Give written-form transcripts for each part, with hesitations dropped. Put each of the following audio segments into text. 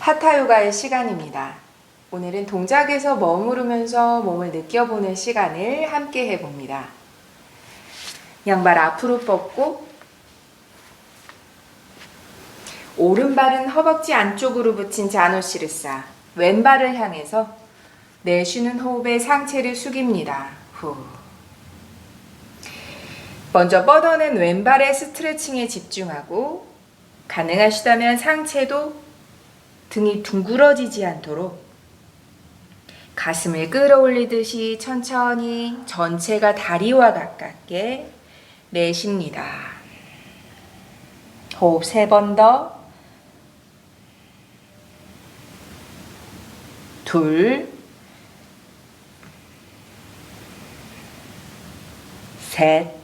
하타요가의 시간입니다. 오늘은 동작에서 머무르면서 몸을 느껴보는 시간을 함께 해봅니다. 양발 앞으로 뻗고 오른발은 허벅지 안쪽으로 붙인 자노시르사, 왼발을 향해서 내쉬는 호흡에 상체를 숙입니다. 후. 먼저 뻗어낸 왼발의 스트레칭에 집중하고 가능하시다면 상체도 등이 둥그러지지 않도록 가슴을 끌어올리듯이 천천히 전체가 다리와 가깝게 내쉽니다. 호흡 3번 더. 둘, 셋,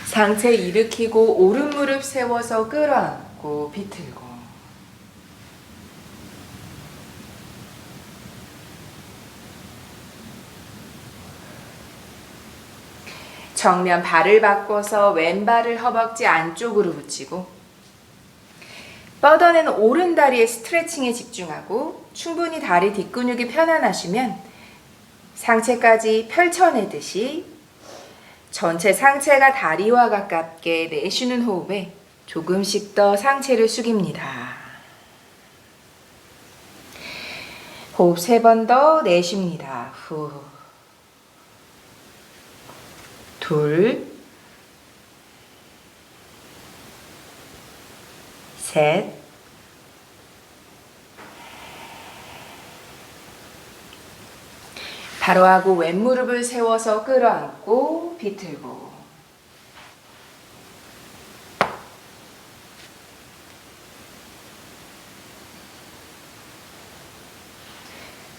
상체 일으키고 오른 무릎 세워서 끌어안고 비틀고 정면 발을 바꿔서 왼발을 허벅지 안쪽으로 붙이고 뻗어낸 오른 다리의 스트레칭에 집중하고 충분히 다리 뒷근육이 편안하시면 상체까지 펼쳐내듯이 전체 상체가 다리와 가깝게 내쉬는 호흡에 조금씩 더 상체를 숙입니다. 호흡 3번 더 내쉽니다. 후. 둘, 셋, 바로 하고 왼무릎을 세워서 끌어안고 비틀고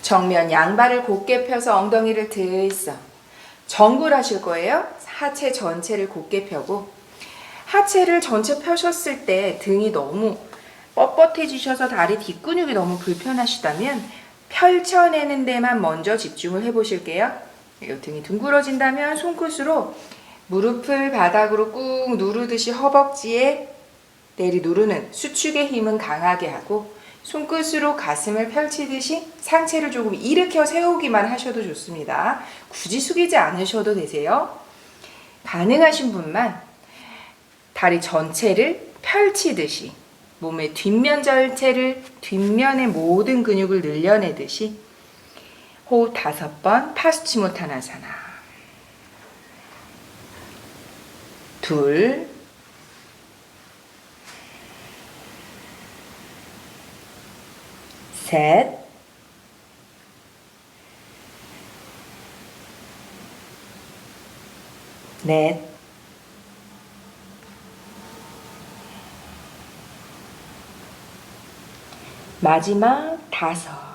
정면 양발을 곧게 펴서 엉덩이를 들썩 정굴하실 거예요. 하체 전체를 곧게 펴고 하체를 전체 펴셨을 때 등이 너무 뻣뻣해지셔서 다리 뒷근육이 너무 불편하시다면 펼쳐내는 데만 먼저 집중을 해보실게요. 등이 둥그러진다면 손끝으로 무릎을 바닥으로 꾹 누르듯이 허벅지에 내리 누르는 수축의 힘은 강하게 하고 손끝으로 가슴을 펼치듯이 상체를 조금 일으켜 세우기만 하셔도 좋습니다. 굳이 숙이지 않으셔도 되세요. 가능하신 분만 다리 전체를 펼치듯이 몸의 뒷면 전체를 뒷면의 모든 근육을 늘려내듯이 호흡 5번 파수치모타나사나 둘 셋 넷 마지막 5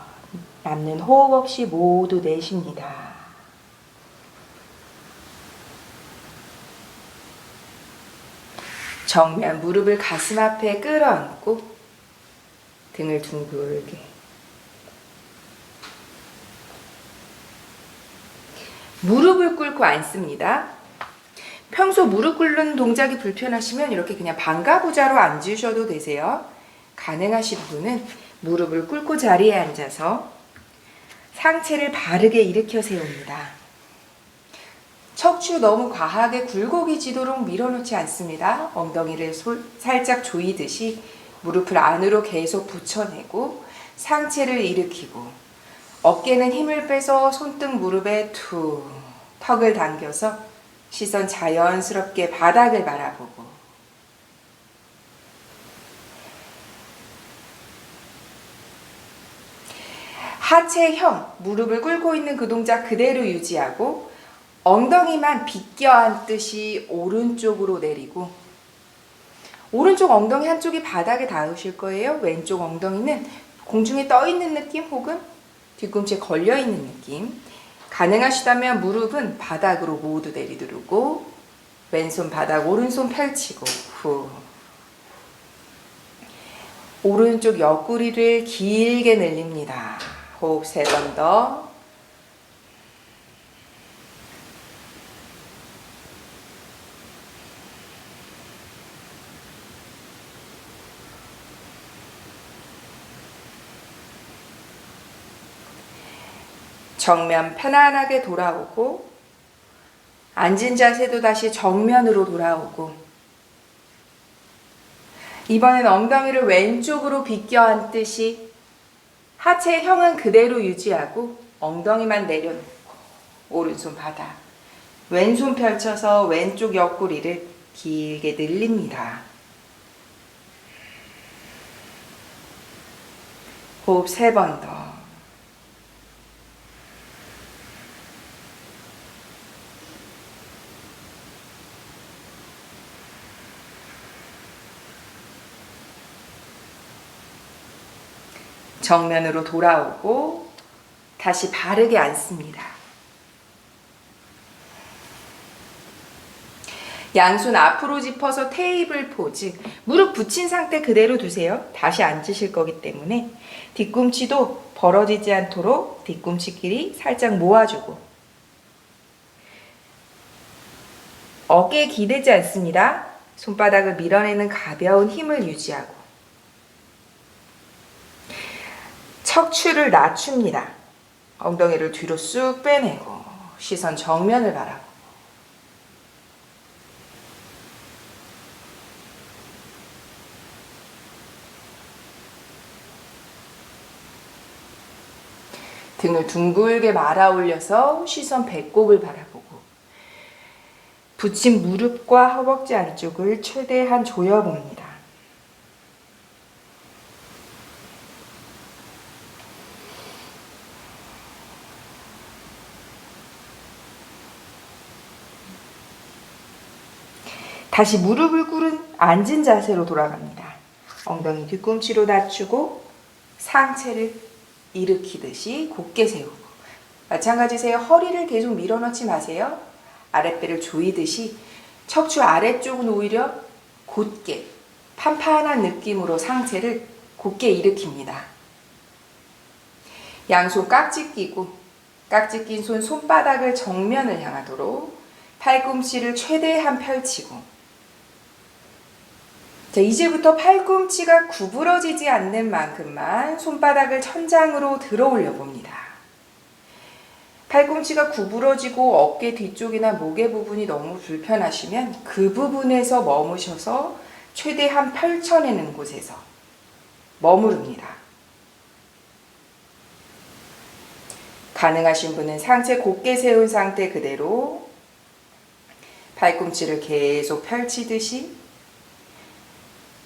남는 호흡 없이 모두 내쉽니다. 정면 무릎을 가슴 앞에 끌어안고 등을 둥글게 무릎을 꿇고 앉습니다. 평소 무릎 꿇는 동작이 불편하시면 이렇게 그냥 반가부자로 앉으셔도 되세요. 가능하신 분은 무릎을 꿇고 자리에 앉아서 상체를 바르게 일으켜 세웁니다. 척추 너무 과하게 굴곡이지도록 밀어놓지 않습니다. 엉덩이를 살짝 조이듯이 무릎을 안으로 계속 붙여내고 상체를 일으키고 어깨는 힘을 빼서 손등 무릎에 툭 턱을 당겨서 시선 자연스럽게 바닥을 바라보고 하체형 무릎을 꿇고 있는 그 동작 그대로 유지하고 엉덩이만 비껴 앉듯이 오른쪽으로 내리고 오른쪽 엉덩이 한쪽이 바닥에 닿으실 거예요. 왼쪽 엉덩이는 공중에 떠 있는 느낌 혹은 뒤꿈치에 걸려 있는 느낌. 가능하시다면 무릎은 바닥으로 모두 내리두르고 왼손 바닥 오른손 펼치고 후 오른쪽 옆구리를 길게 늘립니다. 호흡 3번 더. 정면 편안하게 돌아오고 앉은 자세도 다시 정면으로 돌아오고 이번엔 엉덩이를 왼쪽으로 비껴 앉듯이 하체의 형은 그대로 유지하고 엉덩이만 내려놓고 오른손 바닥 왼손 펼쳐서 왼쪽 옆구리를 길게 늘립니다. 호흡 3번 더. 정면으로 돌아오고 다시 바르게 앉습니다. 양손 앞으로 짚어서 테이블 포즈. 무릎 붙인 상태 그대로 두세요. 다시 앉으실 거기 때문에 뒤꿈치도 벌어지지 않도록 뒤꿈치끼리 살짝 모아주고 어깨에 기대지 않습니다. 손바닥을 밀어내는 가벼운 힘을 유지하고 척추를 낮춥니다. 엉덩이를 뒤로 쑥 빼내고 시선 정면을 바라보고 등을 둥글게 말아 올려서 시선 배꼽을 바라보고 붙인 무릎과 허벅지 안쪽을 최대한 조여봅니다. 다시 무릎을 꿇은 앉은 자세로 돌아갑니다. 엉덩이 뒤꿈치로 낮추고 상체를 일으키듯이 곧게 세우고 마찬가지세요. 허리를 계속 밀어넣지 마세요. 아랫배를 조이듯이 척추 아래쪽은 오히려 곧게 판판한 느낌으로 상체를 곧게 일으킵니다. 양손 깍지 끼고 깍지 낀 손 손바닥을 정면을 향하도록 팔꿈치를 최대한 펼치고 자, 이제부터 팔꿈치가 구부러지지 않는 만큼만 손바닥을 천장으로 들어 올려 봅니다. 팔꿈치가 구부러지고 어깨 뒤쪽이나 목의 부분이 너무 불편하시면 그 부분에서 머무셔서 최대한 펼쳐내는 곳에서 머무릅니다. 가능하신 분은 상체 곧게 세운 상태 그대로 팔꿈치를 계속 펼치듯이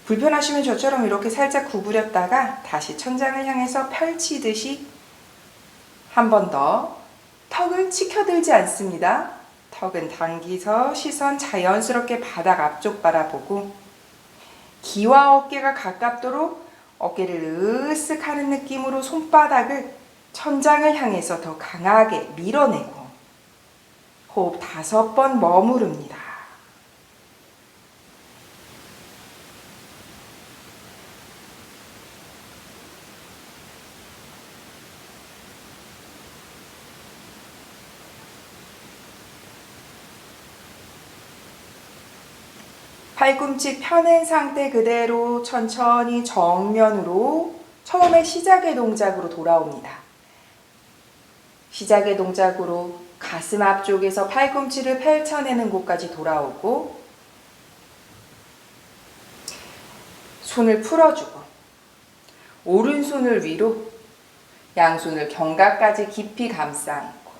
불편하시면 저처럼 이렇게 살짝 구부렸다가 다시 천장을 향해서 펼치듯이 한 번 더 턱을 치켜들지 않습니다. 턱은 당기서 시선 자연스럽게 바닥 앞쪽 바라보고 귀와 어깨가 가깝도록 어깨를 으쓱 하는 느낌으로 손바닥을 천장을 향해서 더 강하게 밀어내고 호흡 5번 머무릅니다. 팔꿈치 펴낸 상태 그대로 천천히 정면으로 처음에 시작의 동작으로 돌아옵니다. 시작의 동작으로 가슴 앞쪽에서 팔꿈치를 펼쳐내는 곳까지 돌아오고 손을 풀어주고 오른손을 위로 양손을 견갑까지 깊이 감싸 안고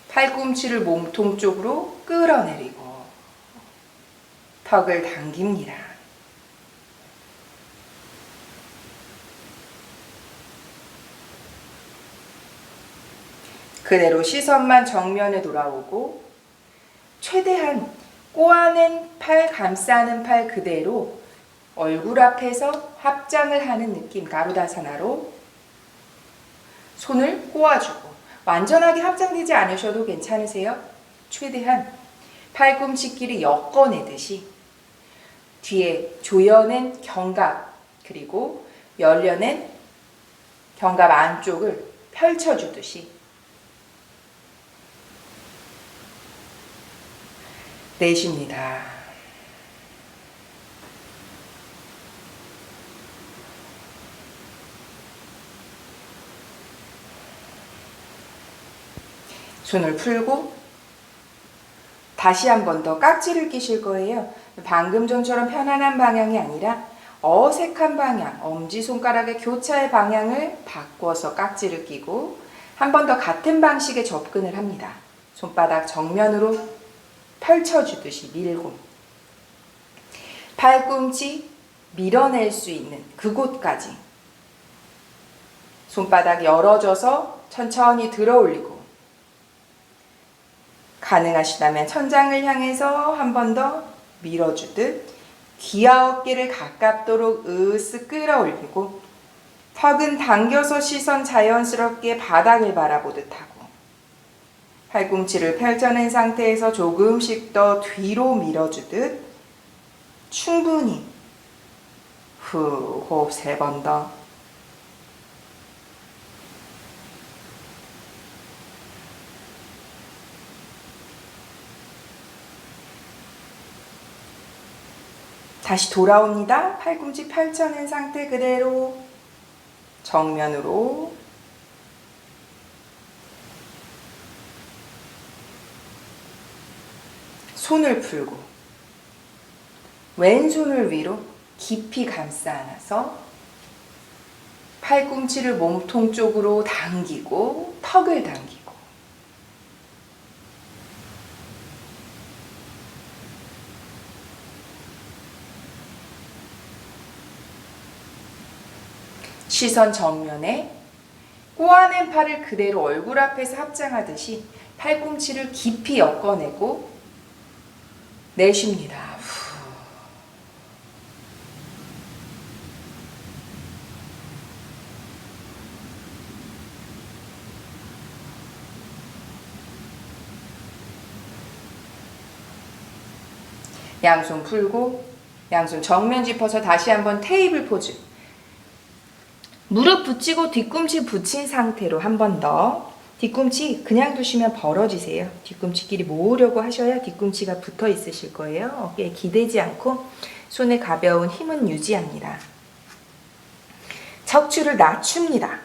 팔꿈치를 몸통 쪽으로 끌어내리고 턱을 당깁니다. 그대로 시선만 정면에 돌아오고 최대한 꼬아낸 팔, 감싸는 팔 그대로 얼굴 앞에서 합장을 하는 느낌, 가루다사나로 손을 꼬아주고 완전하게 합장되지 않으셔도 괜찮으세요. 최대한 팔꿈치끼리 엮어내듯이 뒤에 조여낸 견갑 그리고 열려낸 견갑 안쪽을 펼쳐주듯이 내쉽니다. 손을 풀고 다시 한 번 더 깍지를 끼실 거예요. 방금 전처럼 편안한 방향이 아니라 어색한 방향, 엄지손가락의 교차의 방향을 바꿔서 깍지를 끼고 한 번 더 같은 방식의 접근을 합니다. 손바닥 정면으로 펼쳐주듯이 밀고 팔꿈치 밀어낼 수 있는 그곳까지 손바닥 열어줘서 천천히 들어 올리고 가능하시다면 천장을 향해서 한 번 더 밀어주듯 귀와 어깨를 가깝도록 으쓱 끌어올리고 턱은 당겨서 시선 자연스럽게 바닥을 바라보듯 하고 팔꿈치를 펼쳐낸 상태에서 조금씩 더 뒤로 밀어주듯 충분히 후 호흡 3번 더. 다시 돌아옵니다. 팔꿈치 펼쳐낸 상태 그대로 정면으로 손을 풀고 왼손을 위로 깊이 감싸 안아서 팔꿈치를 몸통 쪽으로 당기고 턱을 당기고 시선 정면에 꼬아낸 팔을 그대로 얼굴 앞에서 합장하듯이 팔꿈치를 깊이 엮어내고 내쉽니다. 양손 풀고 양손 정면 짚어서 다시 한번 테이블 포즈. 무릎 붙이고 뒤꿈치 붙인 상태로 한 번 더. 뒤꿈치 그냥 두시면 벌어지세요. 뒤꿈치끼리 모으려고 하셔야 뒤꿈치가 붙어 있으실 거예요. 어깨에 기대지 않고 손의 가벼운 힘은 유지합니다. 척추를 낮춥니다.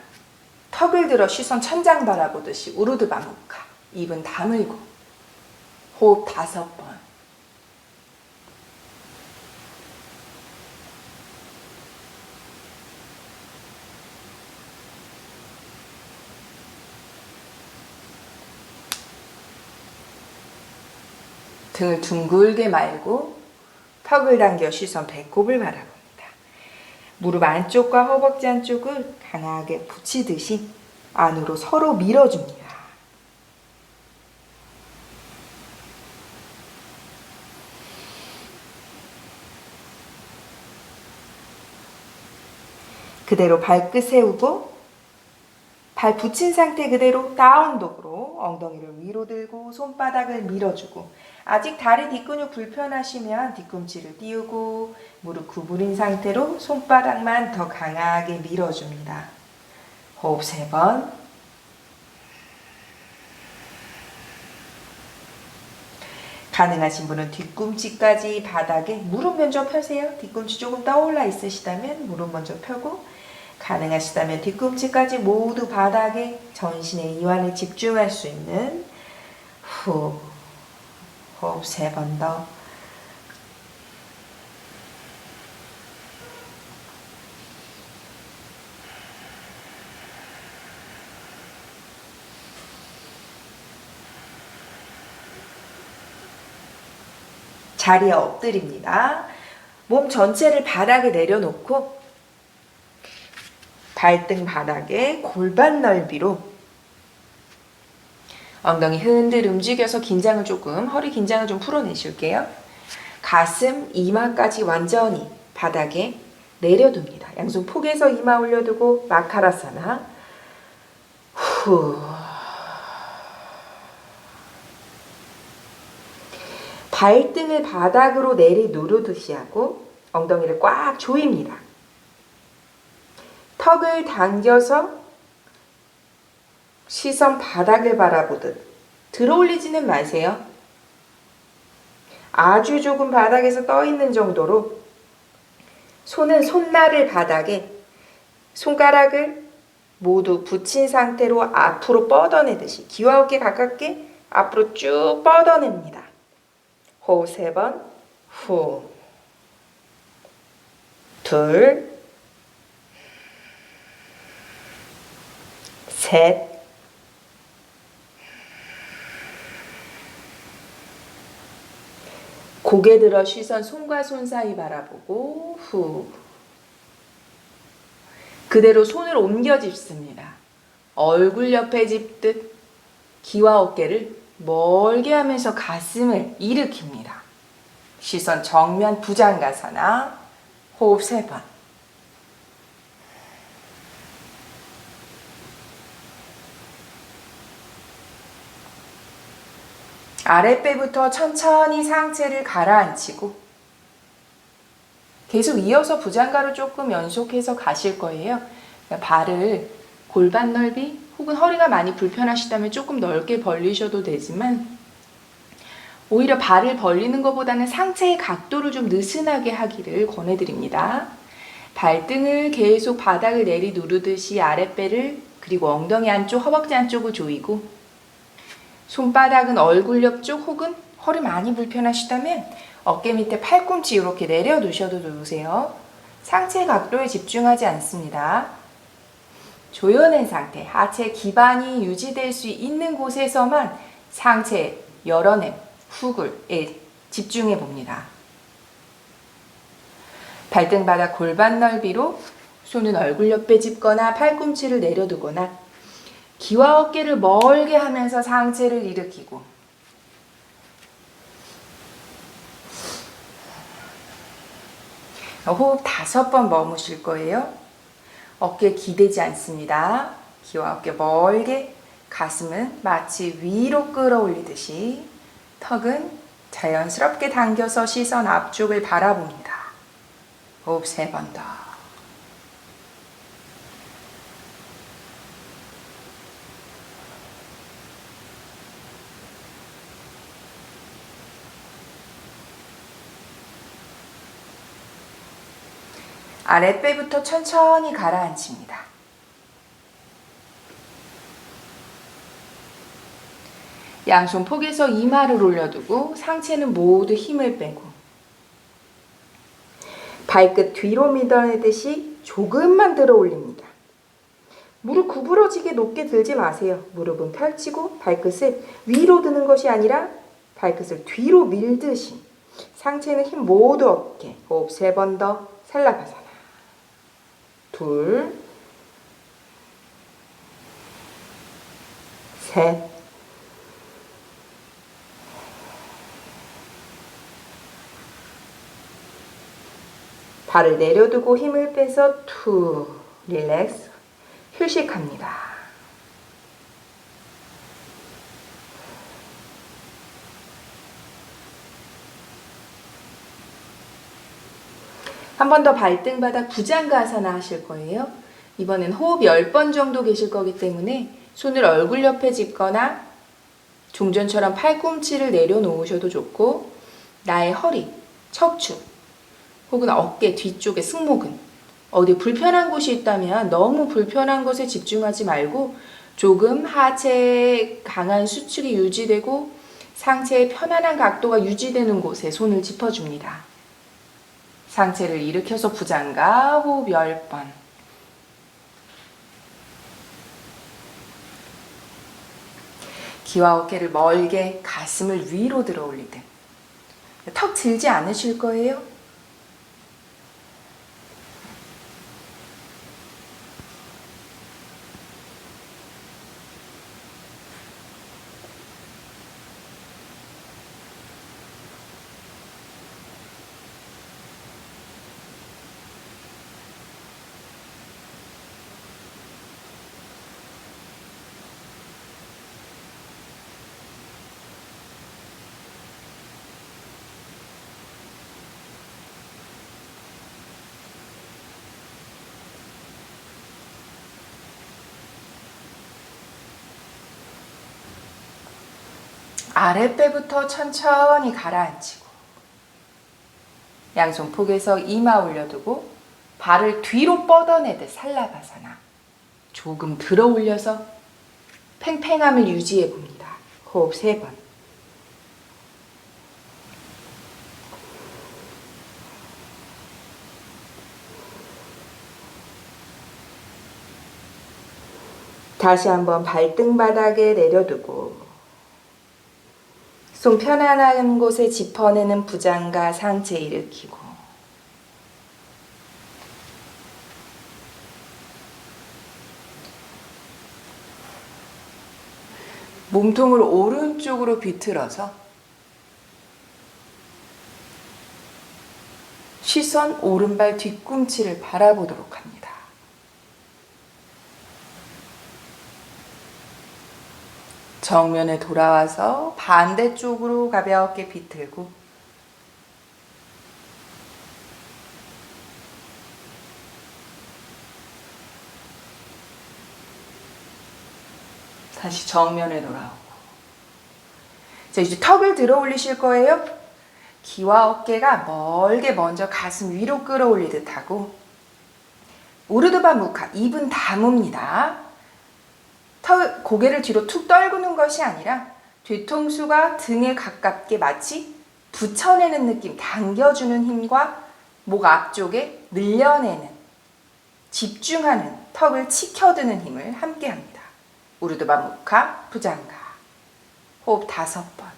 턱을 들어 시선 천장 바라보듯이 우르드 바무카. 입은 다물고 호흡 5번. 등을 둥글게 말고 턱을 당겨 시선 배꼽을 바라봅니다. 무릎 안쪽과 허벅지 안쪽을 강하게 붙이듯이 안으로 서로 밀어줍니다. 그대로 발끝 세우고 발 붙인 상태 그대로 다운독으로 엉덩이를 위로 들고 손바닥을 밀어주고 아직 다리 뒷근육 불편하시면 뒤꿈치를 띄우고 무릎 구부린 상태로 손바닥만 더 강하게 밀어줍니다. 호흡 3번. 가능하신 분은 뒤꿈치까지 바닥에 무릎 먼저 펴세요. 뒤꿈치 조금 떠올라 있으시다면 무릎 먼저 펴고 가능하시다면 뒤꿈치까지 모두 바닥에 전신의 이완에 집중할 수 있는 후 호흡 3번 더. 자리에 엎드립니다. 몸 전체를 바닥에 내려놓고 발등 바닥에 골반 넓이로 엉덩이 흔들 움직여서 긴장을 조금, 허리 긴장을 좀 풀어내실게요. 가슴, 이마까지 완전히 바닥에 내려둡니다. 양손 폭에서 이마 올려두고 마카라사나. 후. 발등을 바닥으로 내리누르듯이 하고 엉덩이를 꽉 조입니다. 턱을 당겨서 시선 바닥을 바라보듯 들어올리지는 마세요. 아주 조금 바닥에서 떠 있는 정도로 손은 손날을 바닥에 손가락을 모두 붙인 상태로 앞으로 뻗어내듯이 귀와 어깨 가깝게 앞으로 쭉 뻗어냅니다. 호흡 3번. 후. 둘. 셋. 고개 들어 시선 손과 손 사이 바라보고 후. 그대로 손을 옮겨 짚습니다. 얼굴 옆에 짚듯 귀와 어깨를 멀게 하면서 가슴을 일으킵니다. 시선 정면 부장가사나. 호흡 3번. 아랫배부터 천천히 상체를 가라앉히고 계속 이어서 부장가로 조금 연속해서 가실 거예요. 발을 골반 넓이 혹은 허리가 많이 불편하시다면 조금 넓게 벌리셔도 되지만 오히려 발을 벌리는 것보다는 상체의 각도를 좀 느슨하게 하기를 권해드립니다. 발등을 계속 바닥을 내리 누르듯이 아랫배를 그리고 엉덩이 안쪽, 허벅지 안쪽을 조이고 손바닥은 얼굴 옆쪽 혹은 허리 많이 불편하시다면 어깨 밑에 팔꿈치 이렇게 내려두셔도 좋으세요. 상체 각도에 집중하지 않습니다. 조여낸 상태, 하체 기반이 유지될 수 있는 곳에서만 상체 열어냄, 후굴에 집중해 봅니다. 발등바닥 골반 넓이로 손은 얼굴 옆에 짚거나 팔꿈치를 내려두거나 귀와 어깨를 멀게 하면서 상체를 일으키고 호흡 5번 머무실 거예요. 어깨 기대지 않습니다. 귀와 어깨 멀게, 가슴은 마치 위로 끌어올리듯이 턱은 자연스럽게 당겨서 시선 앞쪽을 바라봅니다. 호흡 3번 더. 아랫배부터 천천히 가라앉힙니다. 양손 폭에서 이마를 올려두고 상체는 모두 힘을 빼고 발끝 뒤로 밀어내듯이 조금만 들어 올립니다. 무릎 구부러지게 높게 들지 마세요. 무릎은 펼치고 발끝을 위로 드는 것이 아니라 발끝을 뒤로 밀듯이 상체는 힘 모두 얻게. 호흡 3번 더. 살라바사나. 둘, 셋, 발을 내려두고 힘을 빼서 투, 릴렉스, 휴식합니다. 한 번 더 발등바닥 부장가사나 하실 거예요. 이번엔 호흡 10번 정도 계실 거기 때문에 손을 얼굴 옆에 짚거나 종전처럼 팔꿈치를 내려놓으셔도 좋고 나의 허리, 척추 혹은 어깨 뒤쪽에 승모근 어디 불편한 곳이 있다면 너무 불편한 곳에 집중하지 말고 조금 하체에 강한 수축이 유지되고 상체의 편안한 각도가 유지되는 곳에 손을 짚어줍니다. 상체를 일으켜서 부장가. 호흡 10번. 귀와 어깨를 멀게, 가슴을 위로 들어 올리듯. 턱 들지 않으실 거예요. 아랫배부터 천천히 가라앉히고 양손 폭에서 이마 올려두고 발을 뒤로 뻗어내듯 살라바사나. 조금 들어 올려서 팽팽함을 유지해 봅니다. 호흡 3번. 다시 한번 발등 바닥에 내려두고 손 편안한 곳에 짚어내는 부장과 상체 일으키고 몸통을 오른쪽으로 비틀어서 시선 오른발 뒤꿈치를 바라보도록 합니다. 정면에 돌아와서 반대쪽으로 가볍게 비틀고 다시 정면에 돌아오고. 자, 이제 턱을 들어 올리실 거예요. 귀와 어깨가 멀게 먼저 가슴 위로 끌어올리듯 하고 우르드바 무카, 입은 다뭅니다. 고개를 뒤로 툭 떨구는 것이 아니라 뒤통수가 등에 가깝게 마치 붙여내는 느낌, 당겨주는 힘과 목 앞쪽에 늘려내는, 집중하는, 턱을 치켜드는 힘을 함께 합니다. 우르드바 무카, 부장가. 호흡 5번.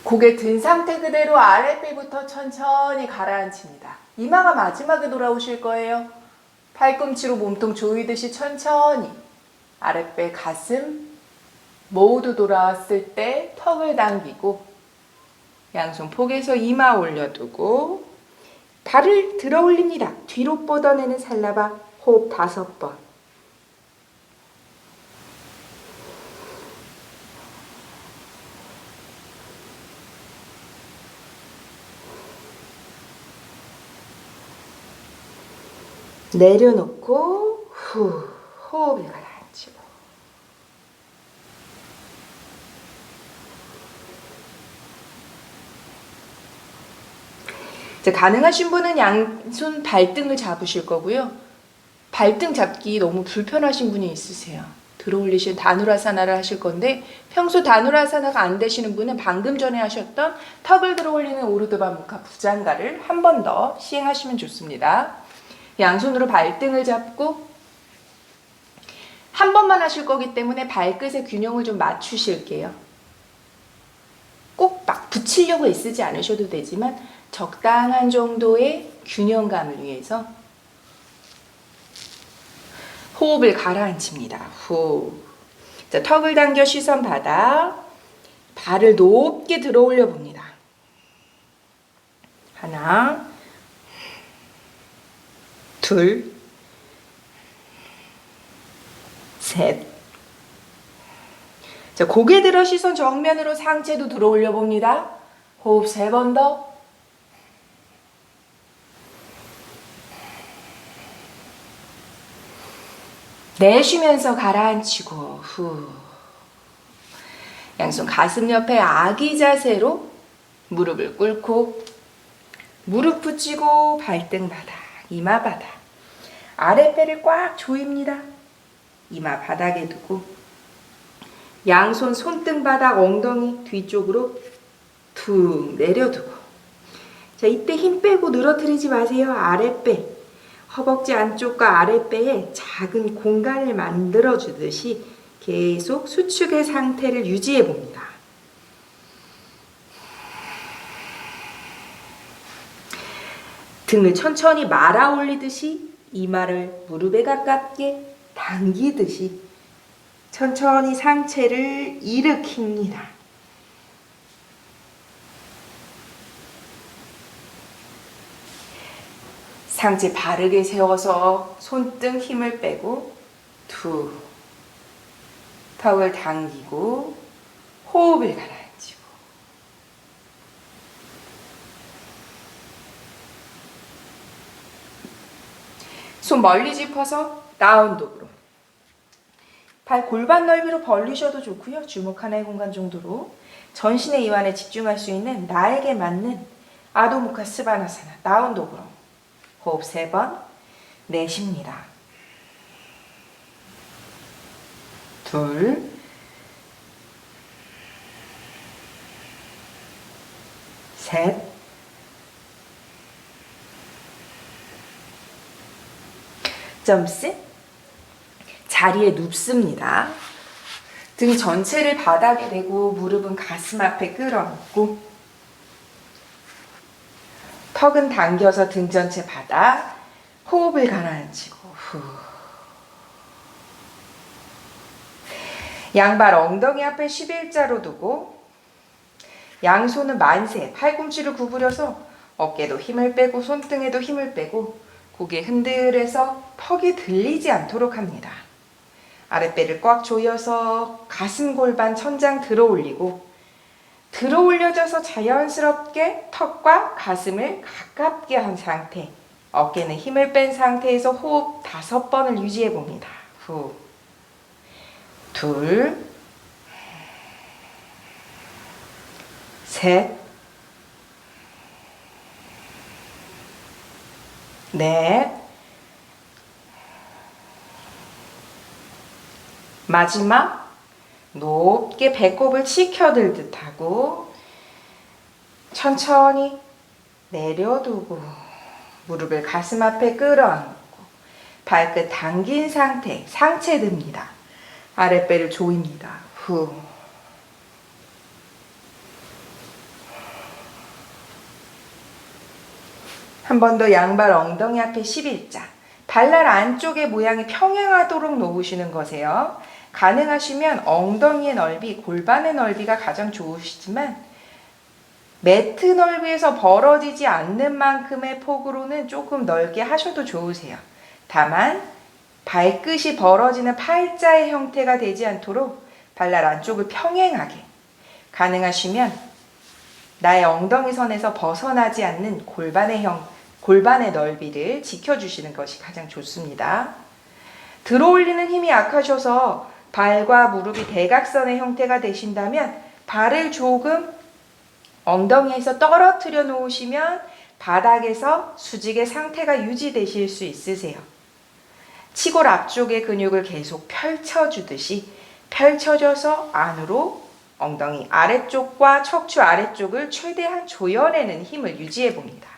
고개 든 상태 그대로 아랫배부터 천천히 가라앉힙니다. 이마가 마지막에 돌아오실 거예요. 팔꿈치로 몸통 조이듯이 천천히 아랫배, 가슴 모두 돌아왔을 때 턱을 당기고 양손 폭에서 이마 올려두고 발을 들어 올립니다. 뒤로 뻗어내는 살라바. 호흡 5번. 내려놓고 후 호흡을 가라앉히고 자, 가능하신 분은 양손 발등을 잡으실 거고요. 발등 잡기 너무 불편하신 분이 있으세요. 들어 올리신 다누라사나를 하실 건데 평소 다누라사나가 안 되시는 분은 방금 전에 하셨던 턱을 들어 올리는 우르드바 무카 부장가를 한 번 더 시행하시면 좋습니다. 양손으로 발등을 잡고 한 번만 하실 거기 때문에 발끝의 균형을 좀 맞추실게요. 꼭 막 붙이려고 애쓰지 않으셔도 되지만 적당한 정도의 균형감을 위해서 호흡을 가라앉힙니다. 후. 자, 턱을 당겨 시선 바닥, 발을 높게 들어 올려 봅니다. 하나, 둘, 셋. 자, 고개 들어 시선 정면으로 상체도 들어 올려 봅니다. 호흡 3번 더. 내쉬면서 가라앉히고 후. 양손 가슴 옆에 아기 자세로 무릎을 꿇고 무릎 붙이고 발등 바닥, 이마 바닥. 아랫배를 꽉 조입니다. 이마 바닥에 두고 양손 손등 바닥 엉덩이 뒤쪽으로 툭 내려두고 자, 이때 힘 빼고 늘어뜨리지 마세요. 아랫배, 허벅지 안쪽과 아랫배에 작은 공간을 만들어주듯이 계속 수축의 상태를 유지해 봅니다. 등을 천천히 말아 올리듯이 이마를 무릎에 가깝게 당기듯이 천천히 상체를 일으킵니다. 상체 바르게 세워서 손등 힘을 빼고 툭 턱을 당기고 호흡을 가라앉히고 손 멀리 짚어서 다운독으로 발 골반 넓이로 벌리셔도 좋고요. 주먹 하나의 공간 정도로 전신의 이완에 집중할 수 있는 나에게 맞는 아도무카 스바나사나 다운도그로 호흡 3번 내쉽니다. 둘, 셋, 점스. 자리에 눕습니다. 등 전체를 바닥에 대고 무릎은 가슴 앞에 끌어안고 턱은 당겨서 등 전체 바닥, 호흡을 가라앉히고 후. 양발 엉덩이 앞에 11자로 두고 양손은 만세, 팔꿈치를 구부려서 어깨도 힘을 빼고 손등에도 힘을 빼고 고개 흔들해서 턱이 들리지 않도록 합니다. 아랫배를 꽉 조여서 가슴 골반 천장 들어 올리고 들어 올려져서 자연스럽게 턱과 가슴을 가깝게 한 상태, 어깨는 힘을 뺀 상태에서 호흡 5번을 유지해 봅니다. 후, 둘, 셋, 넷, 마지막 높게 배꼽을 치켜들듯 하고 천천히 내려두고 무릎을 가슴 앞에 끌어안고 발끝 당긴 상태, 상체 듭니다. 아랫배를 조입니다. 후. 한 번 더 양발 엉덩이 앞에 11자. 발날 안쪽의 모양이 평행하도록 놓으시는 거세요. 가능하시면 엉덩이의 넓이, 골반의 넓이가 가장 좋으시지만 매트 넓이에서 벌어지지 않는 만큼의 폭으로는 조금 넓게 하셔도 좋으세요. 다만 발끝이 벌어지는 팔자의 형태가 되지 않도록 발날 안쪽을 평행하게, 가능하시면 나의 엉덩이 선에서 벗어나지 않는 골반의 넓이를 지켜주시는 것이 가장 좋습니다. 들어올리는 힘이 약하셔서 발과 무릎이 대각선의 형태가 되신다면 발을 조금 엉덩이에서 떨어뜨려 놓으시면 바닥에서 수직의 상태가 유지되실 수 있으세요. 치골 앞쪽의 근육을 계속 펼쳐주듯이 펼쳐져서 안으로 엉덩이 아래쪽과 척추 아래쪽을 최대한 조여내는 힘을 유지해 봅니다.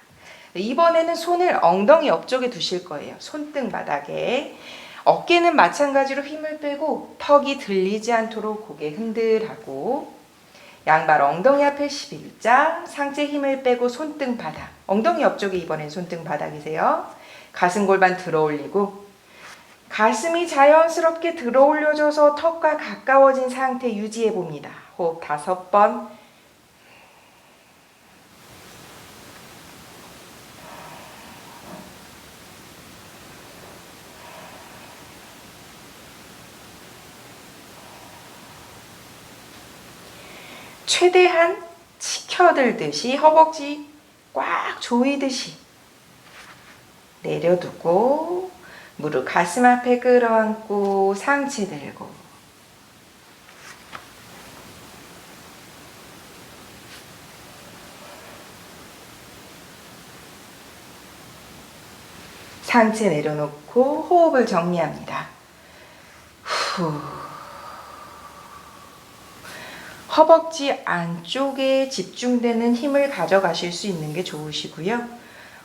이번에는 손을 엉덩이 옆쪽에 두실 거예요. 손등 바닥에. 어깨는 마찬가지로 힘을 빼고 턱이 들리지 않도록 고개 흔들하고 양발 엉덩이 앞에 11자, 상체 힘을 빼고 손등 바닥. 엉덩이 옆쪽이 이번엔 손등 바닥이세요. 가슴 골반 들어 올리고 가슴이 자연스럽게 들어 올려져서 턱과 가까워진 상태 유지해 봅니다. 호흡 5번. 최대한 치켜들듯이 허벅지 꽉 조이듯이 내려두고 무릎 가슴 앞에 끌어안고 상체 들고 상체 내려놓고 호흡을 정리합니다. 후. 허벅지 안쪽에 집중되는 힘을 가져가실 수 있는 게 좋으시고요.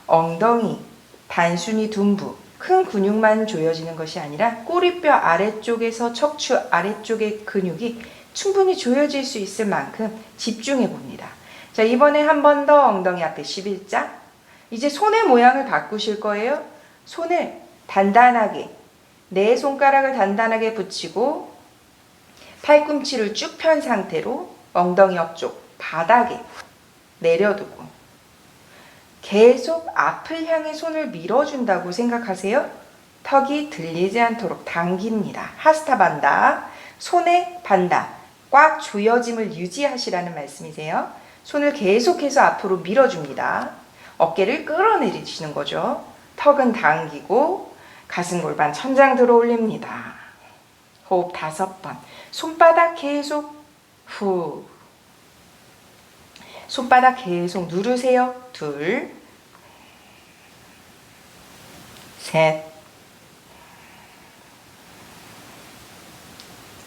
엉덩이, 단순히 둔부, 큰 근육만 조여지는 것이 아니라 꼬리뼈 아래쪽에서 척추 아래쪽의 근육이 충분히 조여질 수 있을 만큼 집중해 봅니다. 자, 이번에 한 번 더 엉덩이 앞에 11자. 이제 손의 모양을 바꾸실 거예요. 손을 단단하게, 네 손가락을 단단하게 붙이고 팔꿈치를 쭉 편 상태로 엉덩이 옆쪽 바닥에 내려두고 계속 앞을 향해 손을 밀어준다고 생각하세요. 턱이 들리지 않도록 당깁니다. 하스타반다. 손의 반다. 꽉 조여짐을 유지하시라는 말씀이세요. 손을 계속해서 앞으로 밀어줍니다. 어깨를 끌어내리시는 거죠. 턱은 당기고 가슴 골반 천장 들어 올립니다. 호흡 5번. 손바닥 계속 후. 손바닥 계속 누르세요. 2, 셋,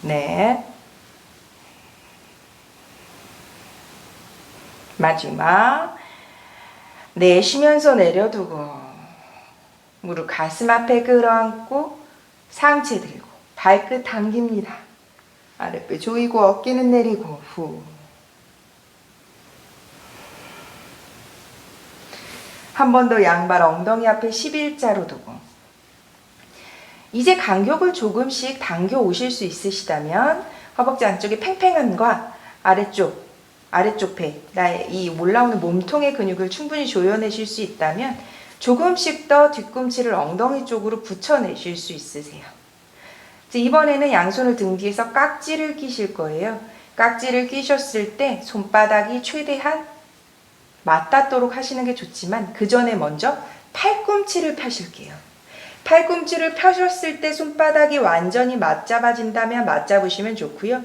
넷. 마지막. 내쉬면서 내려두고 무릎 가슴 앞에 끌어안고 상체 들고 발끝 당깁니다. 아랫배 조이고 어깨는 내리고 후. 한 번 더 양발 엉덩이 앞에 11자로 두고 이제 간격을 조금씩 당겨 오실 수 있으시다면 허벅지 안쪽의 팽팽함과 아래쪽 배, 나의 이 올라오는 몸통의 근육을 충분히 조여내실 수 있다면 조금씩 더 뒤꿈치를 엉덩이 쪽으로 붙여내실 수 있으세요. 이번에는 양손을 등 뒤에서 깍지를 끼실 거예요. 깍지를 끼셨을 때 손바닥이 최대한 맞닿도록 하시는 게 좋지만 그 전에 먼저 팔꿈치를 펴실게요. 팔꿈치를 펴셨을 때 손바닥이 완전히 맞잡아진다면 맞잡으시면 좋고요.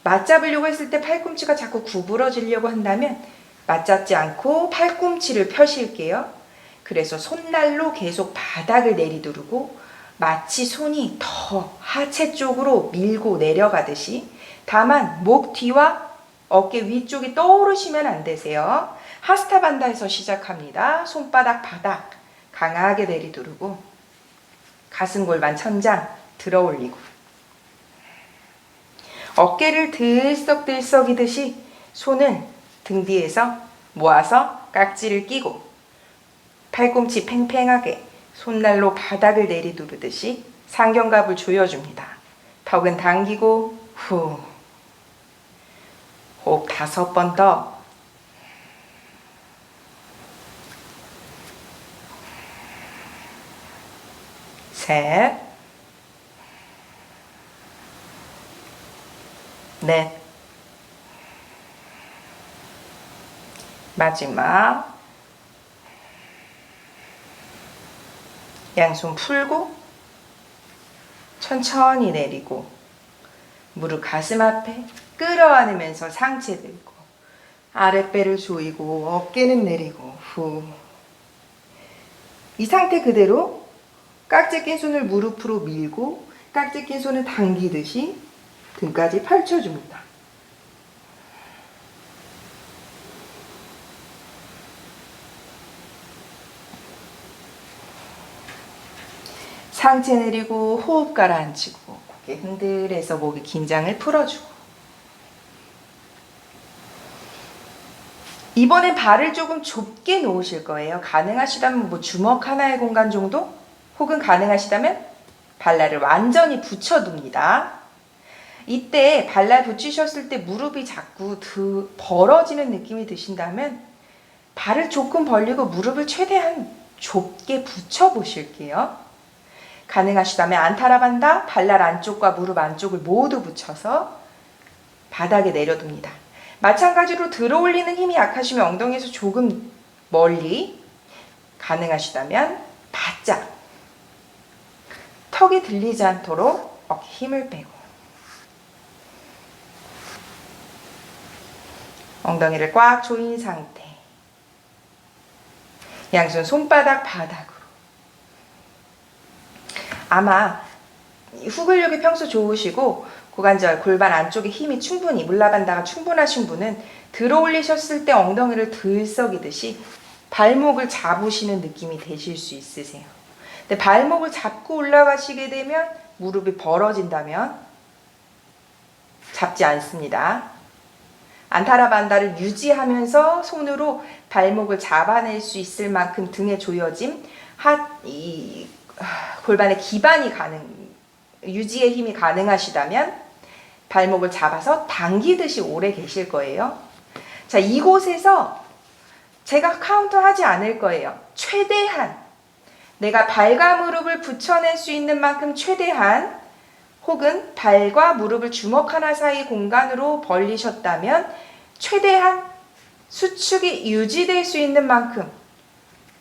맞잡으려고 했을 때 팔꿈치가 자꾸 구부러지려고 한다면 맞잡지 않고 팔꿈치를 펴실게요. 그래서 손날로 계속 바닥을 내리두르고 마치 손이 더 하체 쪽으로 밀고 내려가듯이, 다만 목 뒤와 어깨 위쪽이 떠오르시면 안 되세요. 하스타반다에서 시작합니다. 손바닥 바닥 강하게 내리두르고 가슴 골반 천장 들어 올리고 어깨를 들썩들썩이듯이 손을 등 뒤에서 모아서 깍지를 끼고 팔꿈치 팽팽하게 손날로 바닥을 내리두르듯이 상견갑을 조여줍니다. 턱은 당기고 후. 호흡 5번 더. 셋, 넷. 마지막. 양손 풀고 천천히 내리고 무릎 가슴 앞에 끌어안으면서 상체 들고 아랫배를 조이고 어깨는 내리고 후. 이 상태 그대로 깍지 낀 손을 무릎으로 밀고 깍지 낀 손을 당기듯이 등까지 펼쳐줍니다. 상체 내리고 호흡 가라앉히고 고개 흔들해서 목의 긴장을 풀어주고, 이번엔 발을 조금 좁게 놓으실 거예요. 가능하시다면 뭐 주먹 하나의 공간 정도? 혹은 가능하시다면 발날을 완전히 붙여둡니다. 이때 발날 붙이셨을 때 무릎이 자꾸 벌어지는 느낌이 드신다면 발을 조금 벌리고 무릎을 최대한 좁게 붙여보실게요. 가능하시다면 안타라반다, 발날 안쪽과 무릎 안쪽을 모두 붙여서 바닥에 내려둡니다. 마찬가지로 들어올리는 힘이 약하시면 엉덩이에서 조금 멀리, 가능하시다면 바짝 턱이 들리지 않도록 어깨 힘을 빼고 엉덩이를 꽉 조인 상태, 양손 손바닥 바닥으로. 아마 후근력이 평소 좋으시고 고관절, 골반 안쪽에 힘이 충분히, 물라반다가 충분하신 분은 들어 올리셨을 때 엉덩이를 들썩이듯이 발목을 잡으시는 느낌이 되실 수 있으세요. 근데 발목을 잡고 올라가시게 되면 무릎이 벌어진다면 잡지 않습니다. 안타라반다를 유지하면서 손으로 발목을 잡아낼 수 있을 만큼 등의 조여짐, 골반의 기반이 유지의 힘이 가능하시다면 발목을 잡아서 당기듯이 오래 계실 거예요. 자, 이곳에서 제가 카운트 하지 않을 거예요. 최대한 내가 발과 무릎을 붙여낼 수 있는 만큼 최대한, 혹은 발과 무릎을 주먹 하나 사이 공간으로 벌리셨다면 최대한 수축이 유지될 수 있는 만큼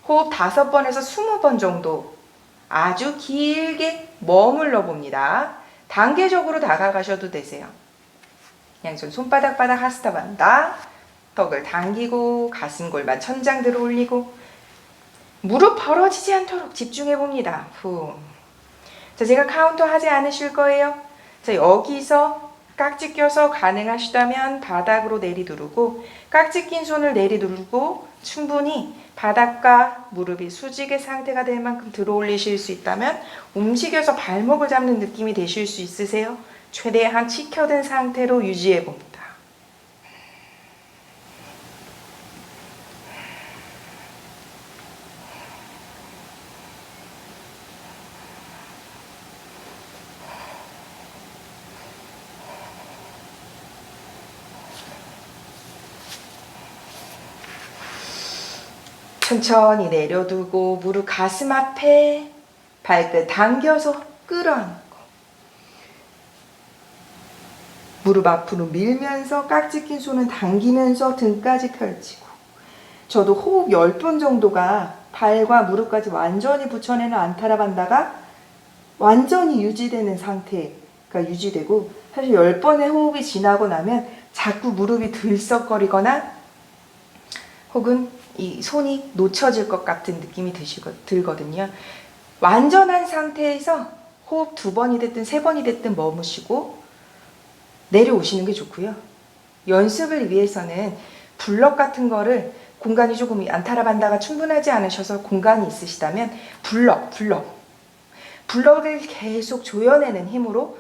호흡 5번에서 20번 정도 아주 길게 머물러 봅니다. 단계적으로 다가가셔도 되세요. 양손 손바닥바닥 하스타반다. 턱을 당기고 가슴 골반 천장 들어 올리고 무릎 벌어지지 않도록 집중해 봅니다. 후. 자, 제가 카운터 하지 않으실 거예요. 자, 여기서 깍지 껴서 가능하시다면 바닥으로 내리누르고 깍지 낀 손을 내리누르고 충분히 바닥과 무릎이 수직의 상태가 될 만큼 들어 올리실 수 있다면 움직여서 발목을 잡는 느낌이 되실 수 있으세요? 최대한 치켜든 상태로 유지해 봅니다. 천천히 내려두고 무릎 가슴 앞에 발끝 당겨서 끌어안고 무릎 앞으로 밀면서 깍지 낀 손은 당기면서 등까지 펼치고 저도 호흡 10번 정도가 발과 무릎까지 완전히 붙여내는 안타라반다가 완전히 유지되는 상태가 유지되고 사실 10번의 호흡이 지나고 나면 자꾸 무릎이 들썩거리거나 혹은 이 손이 놓쳐질 것 같은 느낌이 들거든요. 완전한 상태에서 호흡 2번이 됐든 3번이 됐든 머무시고 내려오시는 게 좋고요. 연습을 위해서는 블럭 같은 거를 공간이 조금 안타라반다가 충분하지 않으셔서 공간이 있으시다면 블럭을 계속 조여내는 힘으로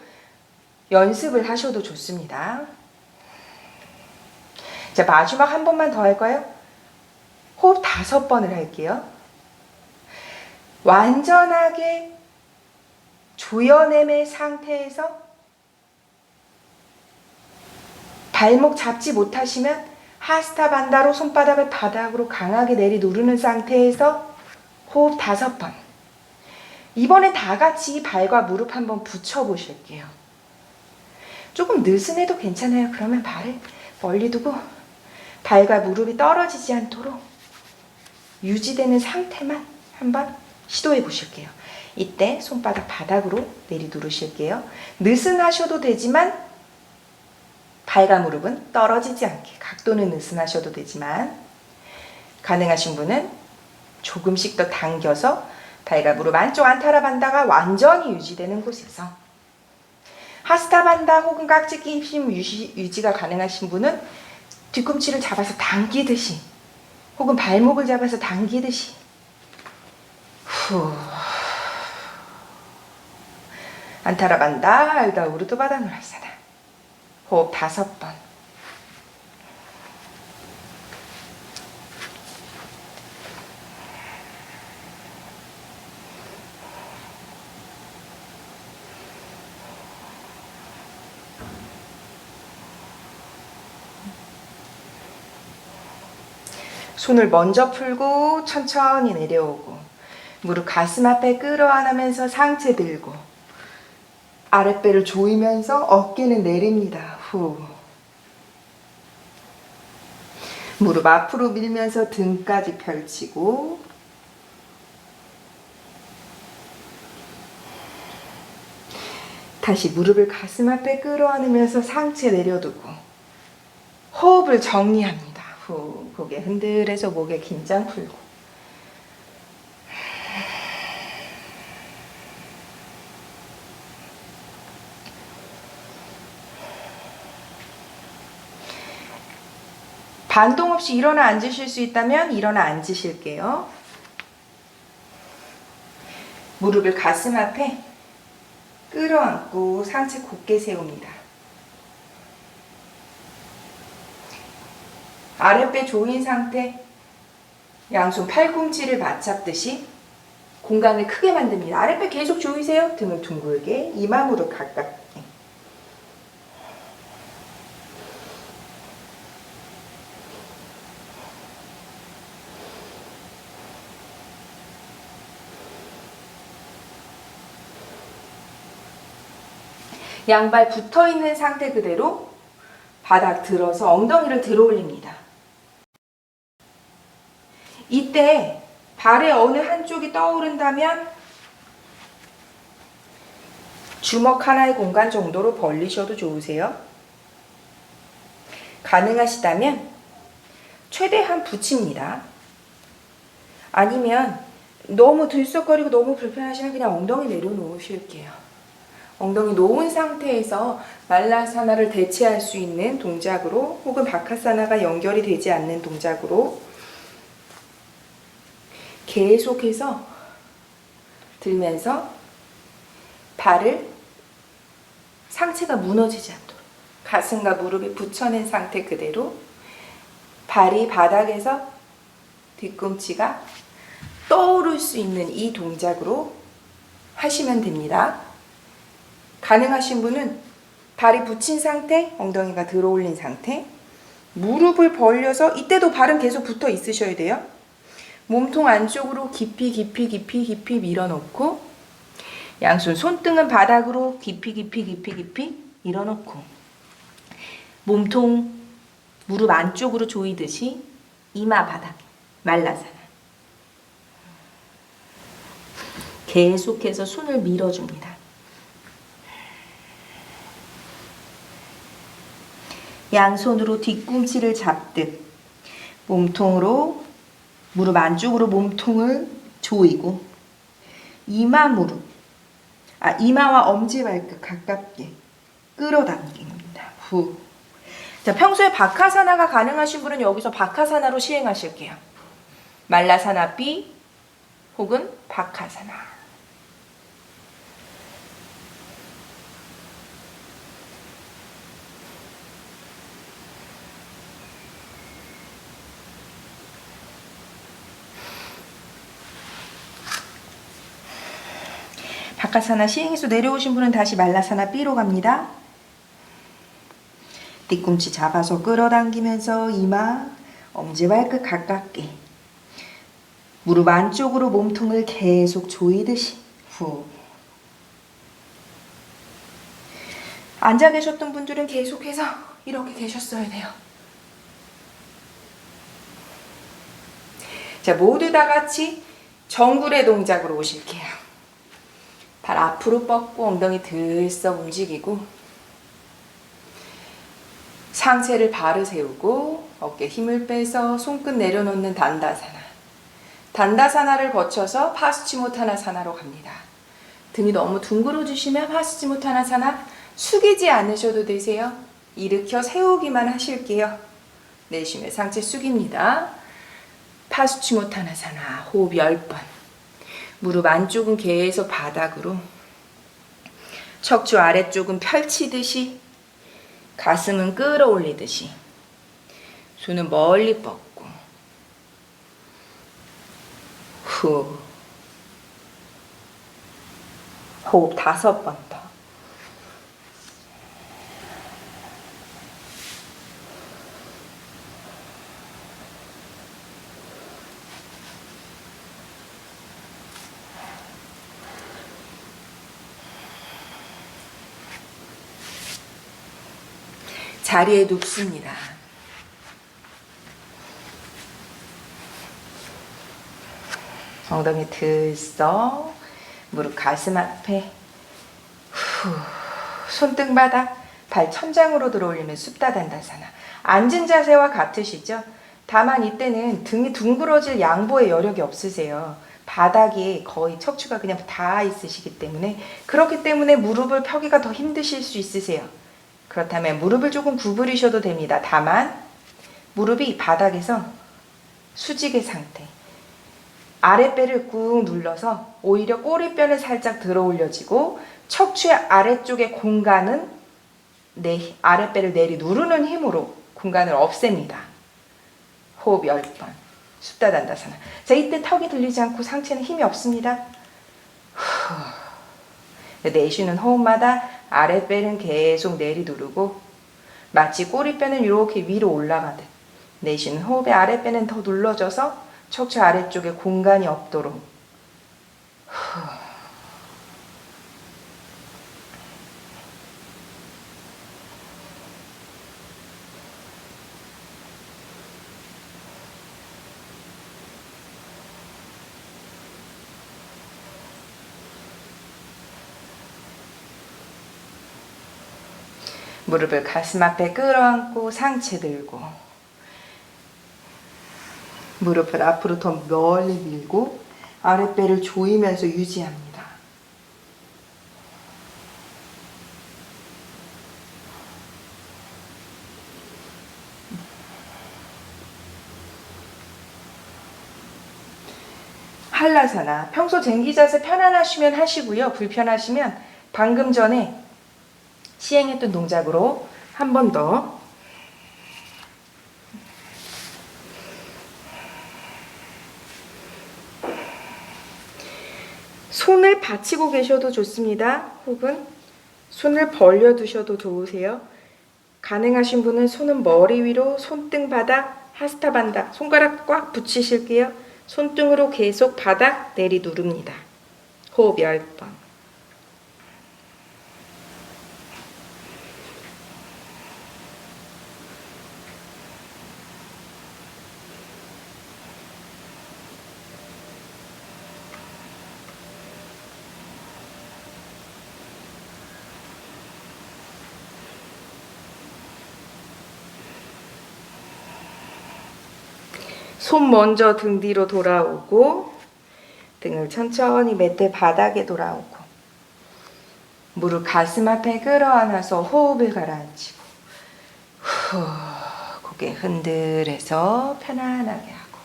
연습을 하셔도 좋습니다. 자, 마지막 한 번만 더 할까요? 호흡 5번을 할게요. 완전하게 조여냄의 상태에서 발목 잡지 못하시면 하스타반다로 손바닥을 바닥으로 강하게 내리누르는 상태에서 호흡 5번. 이번엔 다 같이 발과 무릎 한번 붙여보실게요. 조금 느슨해도 괜찮아요. 그러면 발을 멀리 두고 발과 무릎이 떨어지지 않도록 유지되는 상태만 한번 시도해 보실게요. 이때 손바닥 바닥으로 내리누르실게요. 느슨하셔도 되지만 발과 무릎은 떨어지지 않게 각도는 느슨하셔도 되지만 가능하신 분은 조금씩 더 당겨서 발과 무릎 안쪽 안타라반다가 완전히 유지되는 곳에서 하스타반다 혹은 깍지 낀 힘 유지가 가능하신 분은 뒤꿈치를 잡아서 당기듯이 혹은 발목을 잡아서 당기듯이 후 안타라반다 알다 우르도 바다누라사다 호흡 5번. 손을 먼저 풀고 천천히 내려오고 무릎 가슴 앞에 끌어안으면서 상체 들고 아랫배를 조이면서 어깨는 내립니다. 후. 무릎 앞으로 밀면서 등까지 펼치고 다시 무릎을 가슴 앞에 끌어안으면서 상체 내려두고 호흡을 정리합니다. 후. 고개 흔들해서 목에 긴장 풀고 반동 없이 일어나 앉으실 수 있다면 일어나 앉으실게요. 무릎을 가슴 앞에 끌어안고 상체 곧게 세웁니다. 아랫배 조인 상태, 양손 팔꿈치를 맞잡듯이 공간을 크게 만듭니다. 아랫배 계속 조이세요. 등을 둥글게, 이마 무릎 가깝게. 양발 붙어있는 상태 그대로 바닥 들어서 엉덩이를 들어 올립니다. 이때 발의 어느 한쪽이 떠오른다면 주먹 하나의 공간 정도로 벌리셔도 좋으세요. 가능하시다면 최대한 붙입니다. 아니면 너무 들썩거리고 너무 불편하시면 그냥 엉덩이 내려놓으실게요. 엉덩이 놓은 상태에서 말라사나를 대체할 수 있는 동작으로 혹은 바카사나가 연결이 되지 않는 동작으로 계속해서 들면서 발을 상체가 무너지지 않도록 가슴과 무릎에 붙여낸 상태 그대로 발이 바닥에서 뒤꿈치가 떠오를 수 있는 이 동작으로 하시면 됩니다. 가능하신 분은 발이 붙인 상태, 엉덩이가 들어올린 상태, 무릎을 벌려서 이때도 발은 계속 붙어 있으셔야 돼요. 몸통 안쪽으로 깊이 밀어넣고 양손 손등은 바닥으로 깊이 밀어넣고 몸통 무릎 안쪽으로 조이듯이 이마 바닥 말라사나 계속해서 손을 밀어줍니다. 양손으로 뒤꿈치를 잡듯 몸통으로 무릎 안쪽으로 몸통을 조이고 이마와 엄지발끝 가깝게 끌어당깁니다. 후. 자, 평소에 바카사나가 가능하신 분은 여기서 바카사나로 시행하실게요. 말라사나 B 혹은 바카사나. 바카사나 시행해서 내려오신 분은 다시 말라사나 B로 갑니다. 뒤꿈치 잡아서 끌어당기면서 이마, 엄지발끝 가깝게 무릎 안쪽으로 몸통을 계속 조이듯이 후. 앉아 계셨던 분들은 계속해서 이렇게 계셨어야 돼요. 자, 모두 다 같이 정굴의 동작으로 오실게요. 발 앞으로 뻗고 엉덩이 들썩 움직이고 상체를 바로 세우고 어깨 힘을 빼서 손끝 내려놓는 단다사나. 단다사나를 거쳐서 파수치모타나사나로 갑니다. 등이 너무 둥그러지시면 파수치모타나사나 숙이지 않으셔도 되세요. 일으켜 세우기만 하실게요. 내쉬며 상체 숙입니다. 파수치모타나사나 호흡 10번. 무릎 안쪽은 계속 바닥으로 척추 아래쪽은 펼치듯이 가슴은 끌어올리듯이 손은 멀리 뻗고 후 호흡 5번 더. 자리에 눕습니다. 엉덩이 들썩, 무릎 가슴 앞에 후, 손등바닥, 발 천장으로 들어올리면 suptadantasana. 앉은 자세와 같으시죠? 다만 이때는 등이 둥그러질 양보의 여력이 없으세요. 바닥에 거의 척추가 그냥 닿아 있으시기 때문에 그렇기 때문에 무릎을 펴기가 더 힘드실 수 있으세요. 그렇다면 무릎을 조금 구부리셔도 됩니다. 다만 무릎이 바닥에서 수직의 상태. 아랫배를 꾹 눌러서 오히려 꼬리뼈는 살짝 들어 올려지고 척추의 아래쪽의 공간은 아랫배를 내리 누르는 힘으로 공간을 없앱니다. 호흡 10번. suptadantasana. 자, 이때 턱이 들리지 않고 상체는 힘이 없습니다. 내쉬는 호흡마다 아랫배는 계속 내리 누르고 마치 꼬리뼈는 이렇게 위로 올라가듯 내쉬는 호흡에 아랫배는 더 눌러져서 척추 아래쪽에 공간이 없도록 무릎을 가슴 앞에 끌어안고 상체 들고 무릎을 앞으로 더 멀리 밀고 아랫배를 조이면서 유지합니다. 한라사나 평소 쟁기 자세 편안하시면 하시고요. 불편하시면 방금 전에 시행했던 동작으로 한 번 더 손을 받치고 계셔도 좋습니다. 혹은 손을 벌려 두셔도 좋으세요. 가능하신 분은 손은 머리 위로, 손등 바닥, 하스타반다 손가락 꽉 붙이실게요. 손등으로 계속 바닥 내리 누릅니다. 호흡 10번. 손 먼저 등 뒤로 돌아오고 등을 천천히 매트 바닥에 돌아오고 무릎 가슴 앞에 끌어안아서 호흡을 가라앉히고 후 고개 흔들해서 편안하게 하고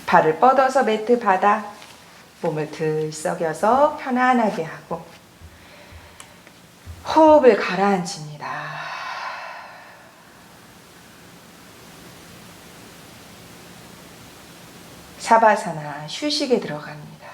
발을 뻗어서 매트 바닥 몸을 들썩여서 편안하게 하고 호흡을 가라앉힙니다. 사바사나 휴식에 들어갑니다.